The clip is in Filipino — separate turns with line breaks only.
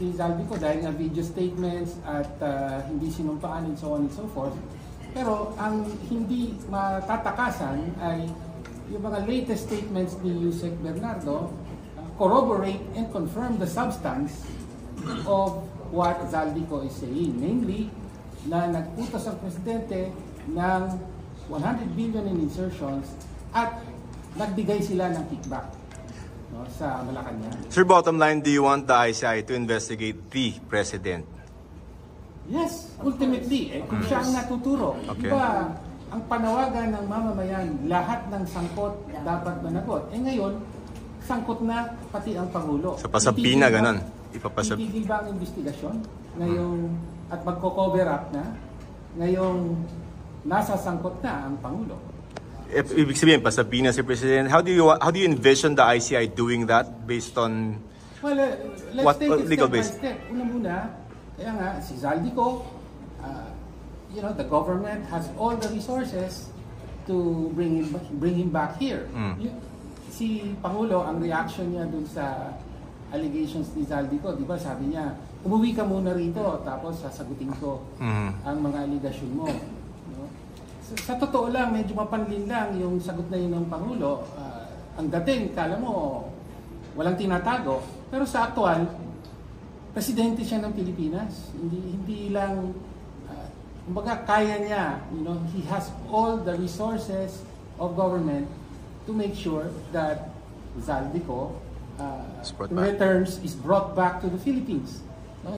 ni Zaldico dahil nga video statements at hindi sinumpaan and so on and so forth. Pero ang hindi matatakasan ay yung mga latest statements ni Yusek Bernardo corroborate and confirm the substance of what Zaldico is saying. Namely, na nagputos ang presidente ng 100 billion in insertions at nagbigay sila ng kickback, no, sa Malacanang.
Sir, bottom line, do you want the ICI to investigate the president?
Yes, ultimately, kung siya ang natuturo.
Okay.
Diba, ang panawagan ng mamamayan, lahat ng sangkot dapat managot. Ngayon, sangkot na pati ang Pangulo.
Sa pasabina, ganon.
Itigil ba ang investigasyon? Ngayong, at magko-cover up na? Ngayong, nasa sangkot na ang Pangulo.
Ibig sabihin, pasabina si President. How do you envision the ICI doing that based on
let's take it
legal
step by
base?
step. Una, kaya nga, si Zaldico, the government has all the resources to bring him back here. Si Pangulo, ang reaction niya dun sa allegations ni Zaldico, di ba, sabi niya, umuwi ka muna rito, tapos sasagutin ko ang mga allegation mo. No? Sa totoo lang, medyo mapanlin lang yung sagot na yun ng Pangulo. Ang dating, kala mo, walang tinatago. Pero sa aktual, presidente siya ng Pilipinas. Hindi lang, kumbaga kaya niya, he has all the resources of government to make sure that Zaldico returns, is brought back to the Philippines.